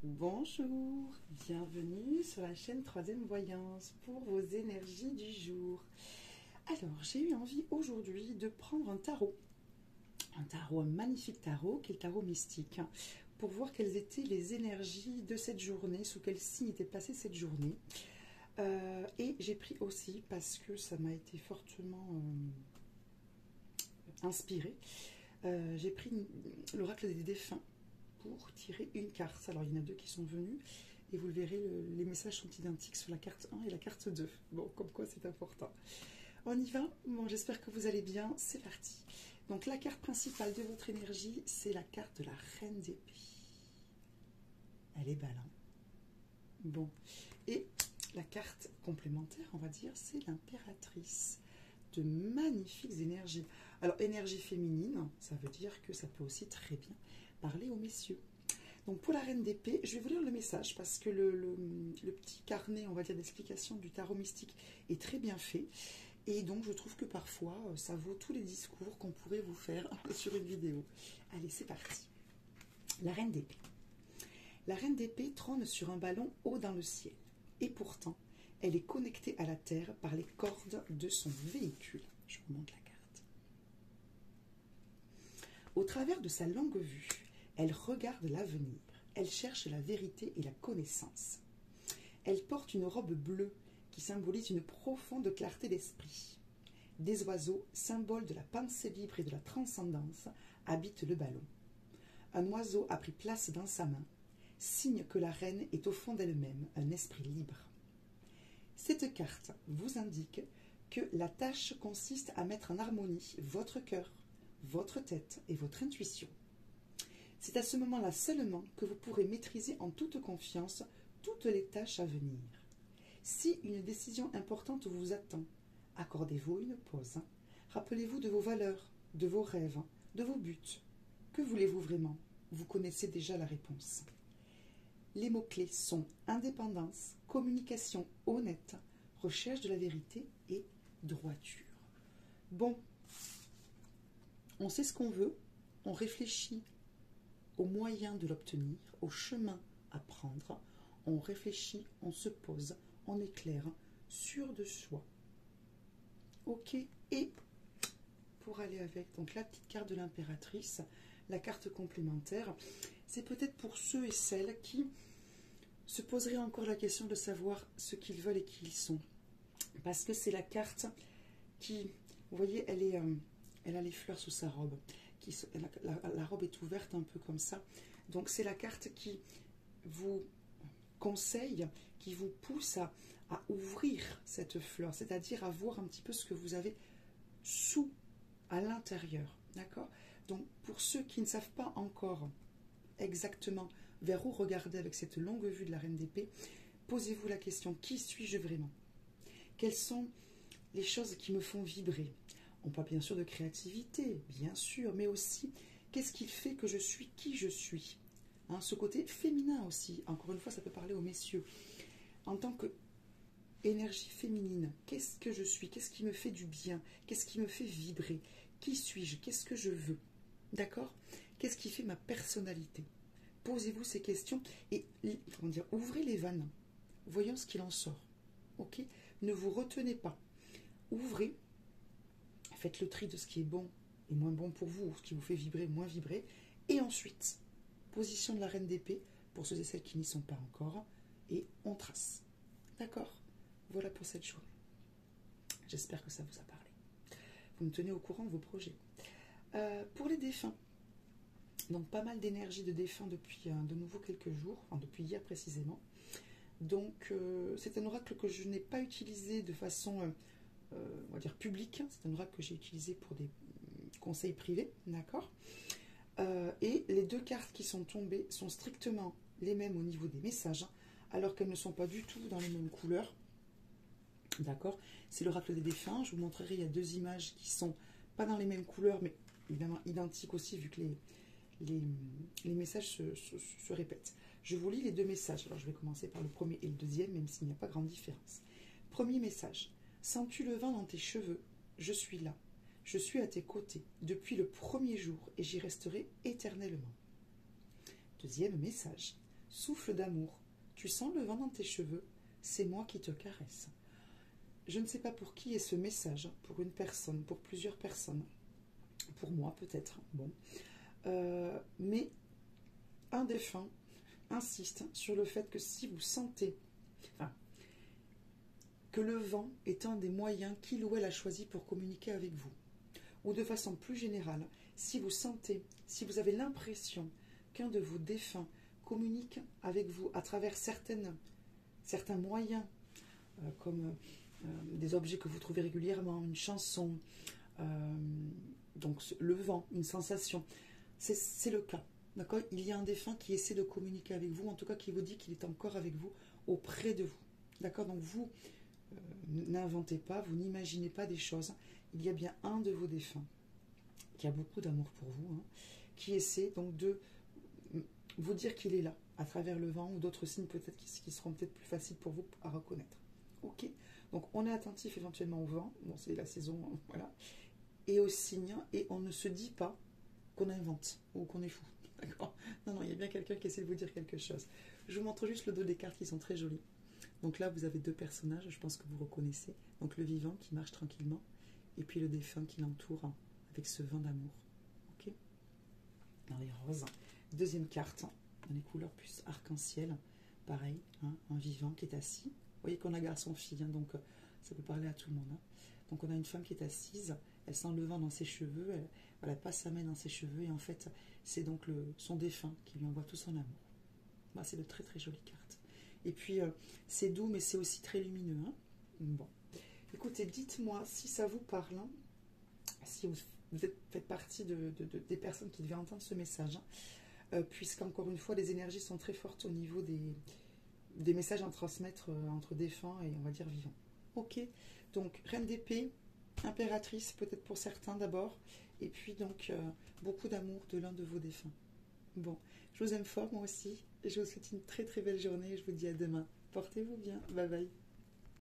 Bonjour, bienvenue sur la chaîne Troisième Voyance pour vos énergies du jour. Alors, j'ai eu envie aujourd'hui de prendre un magnifique tarot, qui est le tarot mystique, pour voir quelles étaient les énergies de cette journée, sous quel signe était placée cette journée. Et j'ai pris aussi, parce que ça m'a été fortement inspiré, j'ai pris l'oracle des défunts pour tirer une carte. Alors il y en a deux qui sont venus et vous le verrez, les messages sont identiques sur la carte 1 et la carte 2. Bon, comme quoi c'est important. On y va. Bon, j'espère que vous allez bien. C'est parti. Donc la carte principale de votre énergie, c'est la carte de la reine d'épée. Elle est belle, hein? Bon. Et la carte complémentaire, on va dire, c'est l'impératrice. De magnifiques énergies. Alors, énergie féminine, ça veut dire que ça peut aussi très bien parler aux messieurs. Donc, pour la reine d'épée, je vais vous lire le message parce que le petit carnet, on va dire, d'explication du tarot mystique est très bien fait. Et donc, je trouve que parfois, ça vaut tous les discours qu'on pourrait vous faire sur une vidéo. Allez, c'est parti. La reine d'épée. La reine d'épée trône sur un ballon haut dans le ciel. Et pourtant, elle est connectée à la terre par les cordes de son véhicule. Je vous montre la carte. Au travers de sa longue vue, elle regarde l'avenir. Elle cherche la vérité et la connaissance. Elle porte une robe bleue qui symbolise une profonde clarté d'esprit. Des oiseaux, symboles de la pensée libre et de la transcendance, habitent le ballon. Un oiseau a pris place dans sa main, signe que la reine est au fond d'elle-même un esprit libre. Cette carte vous indique que la tâche consiste à mettre en harmonie votre cœur, votre tête et votre intuition. C'est à ce moment-là seulement que vous pourrez maîtriser en toute confiance toutes les tâches à venir. Si une décision importante vous attend, accordez-vous une pause. Rappelez-vous de vos valeurs, de vos rêves, de vos buts. Que voulez-vous vraiment? Vous connaissez déjà la réponse. Les mots-clés sont indépendance, communication honnête, recherche de la vérité et droiture. Bon, on sait ce qu'on veut, on réfléchit aux moyens de l'obtenir, au chemin à prendre, on réfléchit, on se pose, on est clair, sûr de soi. Ok, et pour aller avec donc la petite carte de l'impératrice, la carte complémentaire, c'est peut-être pour ceux et celles qui se poseraient encore la question de savoir ce qu'ils veulent et qui ils sont. Parce que c'est la carte qui, vous voyez, elle a les fleurs sous sa robe. La robe est ouverte un peu comme ça. Donc c'est la carte qui vous conseille, qui vous pousse à ouvrir cette fleur, c'est-à-dire à voir un petit peu ce que vous avez sous, à l'intérieur. D'accord? Donc pour ceux qui ne savent pas encore exactement vers où regarder avec cette longue vue de la reine d'épée, posez-vous la question, qui suis-je vraiment? Quelles sont les choses qui me font vibrer? On parle bien sûr de créativité, bien sûr, mais aussi, qu'est-ce qui fait que je suis qui je suis? Hein, ce côté féminin aussi, encore une fois, ça peut parler aux messieurs. En tant que énergie féminine, qu'est-ce que je suis? Qu'est-ce qui me fait du bien? Qu'est-ce qui me fait vibrer? Qui suis-je? Qu'est-ce que je veux? D'accord? Qu'est-ce qui fait ma personnalité? Posez-vous ces questions et comment dire, ouvrez les vannes. Voyons ce qu'il en sort. Ok? Ne vous retenez pas. Ouvrez. Faites le tri de ce qui est bon et moins bon pour vous, ce qui vous fait vibrer, moins vibrer. Et ensuite, position de la reine d'épée, pour ceux et celles qui n'y sont pas encore, et on trace. D'accord? Voilà pour cette journée. J'espère que ça vous a parlé. Vous me tenez au courant de vos projets. Pour les défunts, donc pas mal d'énergie de défunts depuis de nouveau quelques jours, enfin depuis hier précisément. Donc c'est un oracle que je n'ai pas utilisé de façon on va dire publique, c'est un oracle que j'ai utilisé pour des conseils privés, d'accord? Et les deux cartes qui sont tombées sont strictement les mêmes au niveau des messages, alors qu'elles ne sont pas du tout dans les mêmes couleurs, d'accord? C'est l'oracle des défunts, je vous montrerai, il y a deux images qui sont pas dans les mêmes couleurs, mais évidemment identiques aussi, vu que les messages se répètent. Je vous lis les deux messages, alors je vais commencer par le premier et le deuxième, même s'il n'y a pas grande différence. Premier message. Sens-tu le vent dans tes cheveux? Je suis là. Je suis à tes côtés depuis le premier jour et j'y resterai éternellement. Deuxième message. Souffle d'amour. Tu sens le vent dans tes cheveux? C'est moi qui te caresse. Je ne sais pas pour qui est ce message, pour une personne, pour plusieurs personnes, pour moi peut-être, bon. Mais un défunt insiste sur le fait que si vous sentez que le vent est un des moyens qu'il ou elle a choisi pour communiquer avec vous, ou de façon plus générale, si vous sentez, si vous avez l'impression qu'un de vos défunts communique avec vous à travers certains moyens, comme des objets que vous trouvez régulièrement, une chanson, donc le vent, une sensation, c'est le cas. D'accord? Il y a un défunt qui essaie de communiquer avec vous, en tout cas qui vous dit qu'il est encore avec vous, auprès de vous. D'accord? Donc vous n'inventez pas, vous n'imaginez pas des choses. Il y a bien un de vos défunts qui a beaucoup d'amour pour vous, hein, qui essaie donc de vous dire qu'il est là, à travers le vent ou d'autres signes peut-être qui seront peut-être plus faciles pour vous à reconnaître. Ok? Donc on est attentif éventuellement au vent, bon c'est la saison, voilà, et aux signes, et on ne se dit pas qu'on invente ou qu'on est fou. D'accord? Non, il y a bien quelqu'un qui essaie de vous dire quelque chose. Je vous montre juste le dos des cartes qui sont très jolies. Donc là, vous avez deux personnages, je pense que vous reconnaissez. Donc le vivant qui marche tranquillement, et puis le défunt qui l'entoure avec ce vent d'amour. Ok? Dans les roses. Deuxième carte, dans les couleurs plus arc-en-ciel. Pareil, hein, un vivant qui est assis. Vous voyez qu'on a garçon-fille, hein, donc ça peut parler à tout le monde. Hein. Donc on a une femme qui est assise, elle sent le vent dans ses cheveux, elle passe sa main dans ses cheveux, et en fait, c'est donc son défunt qui lui envoie tout son amour. Bah, c'est de très très jolies cartes. Et puis, c'est doux, mais c'est aussi très lumineux. Hein. Bon. Écoutez, dites-moi si ça vous parle, hein, si vous faites partie des personnes qui devaient entendre ce message, hein, puisqu'encore une fois, les énergies sont très fortes au niveau des messages à transmettre entre défunts et, on va dire, vivants. Ok, donc, reine d'épée, impératrice, peut-être pour certains d'abord, et puis donc, beaucoup d'amour de l'un de vos défunts. Bon, je vous aime fort, moi aussi, et je vous souhaite une très très belle journée, et je vous dis à demain. Portez-vous bien, bye bye.